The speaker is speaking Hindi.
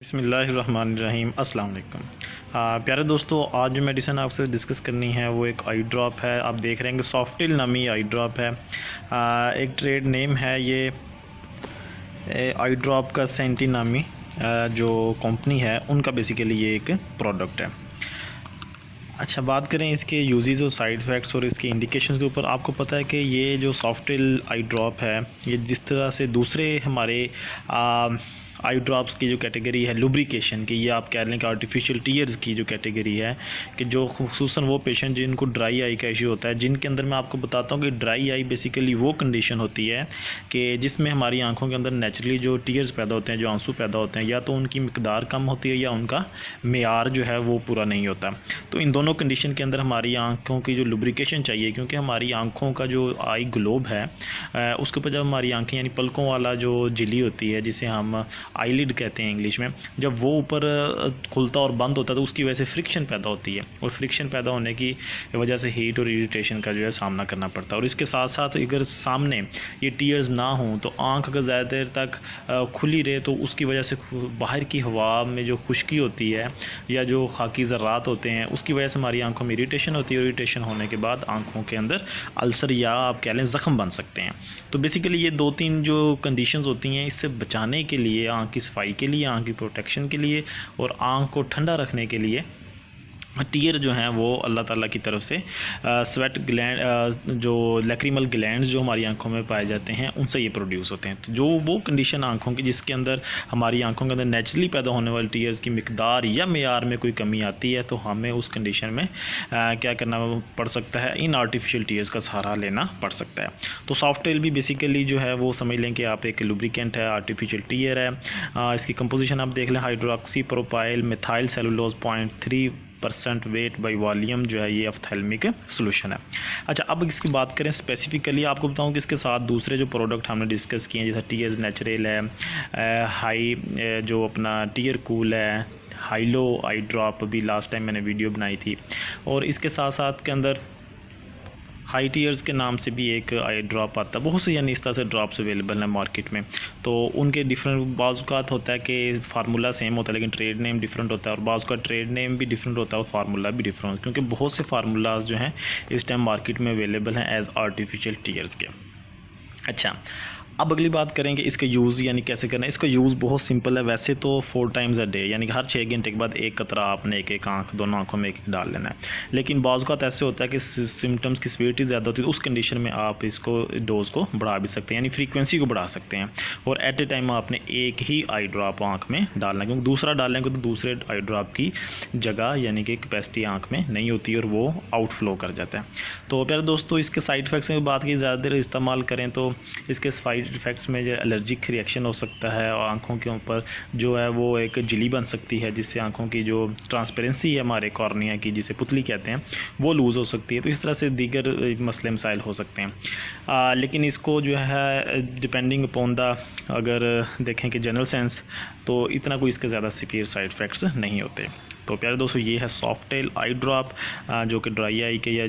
बिस्मिल्लाहिर्रहमानिर्रहीम अस्सलाम वालेकुम। प्यारे दोस्तों, आज जो मेडिसिन आपसे डिस्कस करनी है वो एक आई ड्रॉप है। आप देख रहे हैं कि सॉफ्टिल नामी आई ड्रॉप है। एक ट्रेड नेम है ये आई ड्रॉप का सेंटी नामी जो कंपनी है उनका बेसिकली ये एक प्रोडक्ट है। अच्छा, बात करें इसके यूजेस और साइड इफ़ेक्ट्स और इसके इंडिकेशंस के ऊपर। आपको पता है कि ये जो सॉफ्टिल आई ड्रॉप है ये जिस तरह से दूसरे हमारे आई ड्रॉप्स की जो कैटेगरी है लुब्रिकेशन की, ये आप कह लें कि आर्टिफिशियल टीयर्स की जो कैटेगरी है, कि जो खुसूसन वो पेशेंट जिनको ड्राई आई का इशू होता है, जिनके अंदर मैं आपको बताता हूँ कि ड्राई आई बेसिकली वो कंडीशन होती है कि जिसमें हमारी आंखों के अंदर नेचुरली जो टीयर्स पैदा होते हैं, जो आंसू पैदा होते हैं, या तो उनकी मिकदार कम होती है या उनका मेयार जो है वो पूरा नहीं होता। तो इन दोनों कंडीशन के अंदर हमारी आंखों की जो लुब्रिकेशन चाहिए, क्योंकि हमारी आंखों का जो आई ग्लोब है उसके ऊपर जब हमारी आंखें यानी पलकों वाला जो झिल्ली होती है जिसे हम आईलिड कहते हैं इंग्लिश में, जब वो ऊपर खुलता और बंद होता है तो उसकी वजह से फ्रिक्शन पैदा होती है, और फ्रिक्शन पैदा होने की वजह से हीट और इरिटेशन का जो है सामना करना पड़ता है। और इसके साथ साथ अगर सामने ये टीयर्स ना हों तो आंख अगर ज़्यादा देर तक खुली रहे तो उसकी वजह से बाहर की हवा में जो खुश्की होती है या जो खाकी ज़र्रात होते हैं उसकी वजह से हमारी आंखों में इरिटेशन होती है, और इरिटेशन होने के बाद आंखों के अंदर अल्सर या आप कह लें ज़ख्म बन सकते हैं। तो बेसिकली ये दो तीन जो कंडीशंस होती हैं, इससे बचाने के लिए, आंख की सफाई के लिए, आंख की प्रोटेक्शन के लिए और आंख को ठंडा रखने के लिए टीयर जो हैं वो अल्लाह ताला की तरफ से स्वेट ग्लैंड जो लैक्रिमल ग्लैंड्स जो हमारी आंखों में पाए जाते हैं उनसे ये प्रोड्यूस होते हैं। तो जो वो कंडीशन आंखों की जिसके अंदर हमारी आंखों के अंदर नेचुरली पैदा होने वाले टीयर्स की मिकदार या मेयार में कोई कमी आती है तो हमें उस कंडीशन में क्या करना पड़ सकता है, इन आर्टिफिशियल टीयर्स का सहारा लेना पड़ सकता है। तो सॉफ्टेल भी बेसिकली जो है वो समझ लें कि आप एक लुब्रिकेंट है, आर्टिफिशियल टीयर है। इसकी कंपोजिशन आप देख लें, hydroxy propyl methyl cellulose 0.3% weight by volume जो है ये ऑफ्थेल्मिक सोल्यूशन है। अच्छा, अब इसकी बात करें स्पेसिफिकली, आपको बताऊं कि इसके साथ दूसरे जो प्रोडक्ट हमने डिस्कस किए हैं जैसे टीयर्स नेचुरल है, हाई जो अपना टीयर कूल है, हाइलो आई ड्रॉप भी लास्ट टाइम मैंने वीडियो बनाई थी, और इसके साथ साथ के अंदर हाई टीयर्स के नाम से भी एक आई ड्रॉप आता है। बहुत से यानी इस तरह से ड्रॉप्स अवेलेबल हैं मार्केट में। तो उनके डिफरेंट बाज़ात होता है कि फार्मूला सेम होता है लेकिन ट्रेड नेम डिफरेंट होता है, और बाज़ का ट्रेड नेम भी डिफरेंट होता है और फार्मूला भी डिफरेंट होता है, क्योंकि बहुत से फार्मूलाज जो हैं इस टाइम मार्केट में अवेलेबल हैं एज़ आर्टिफिशियल टीयर्स के। अच्छा, अब अगली बात करेंगे इसका यूज़ यानी कैसे करना है। इसका यूज़ बहुत सिंपल है। वैसे तो 4 टाइम्स अ डे यानी कि हर 6 घंटे के बाद एक कतरा आपने एक आंख दोनों आंखों में एक डाल लेना है। लेकिन बाज़ का ऐसे होता है कि सिम्टम्स की सीवियरिटी ज़्यादा होती है, तो उस कंडीशन में आप इसको डोज़ को बढ़ा भी सकते हैं, यानी फ्रीक्वेंसी को बढ़ा सकते हैं, और एट ए टाइम आपने एक ही आई ड्रॉप आँख में डालना है, क्योंकि दूसरा डालेंगे तो दूसरे आई ड्रॉप की जगह यानी कि कैपेसिटी आँख में नहीं होती और वो आउटफ्लो कर जाता है। तो प्यारे दोस्तों, इसके साइड इफ़ेक्ट्स की बात की, ज़्यादा देर इस्तेमाल करें तो इसके साइड इफ़ेक्ट्स में जो एलर्जिक रिएक्शन हो सकता है, और आंखों के ऊपर जो है वो एक झिल्ली बन सकती है जिससे आंखों की जो ट्रांसपेरेंसी है हमारे कॉर्निया की, जिसे पुतली कहते हैं, वो लूज़ हो सकती है। तो इस तरह से दीगर मसले मसाइल हो सकते हैं। लेकिन इसको जो है डिपेंडिंग अपॉन द अगर देखें कि जनरल सेंस, तो इतना कोई इसके ज़्यादा सीवियर साइड इफ़ेक्ट्स नहीं होते। तो प्यारे दोस्तों, ये है सॉफ्टेल आई ड्रॉप जो कि ड्राई आई के या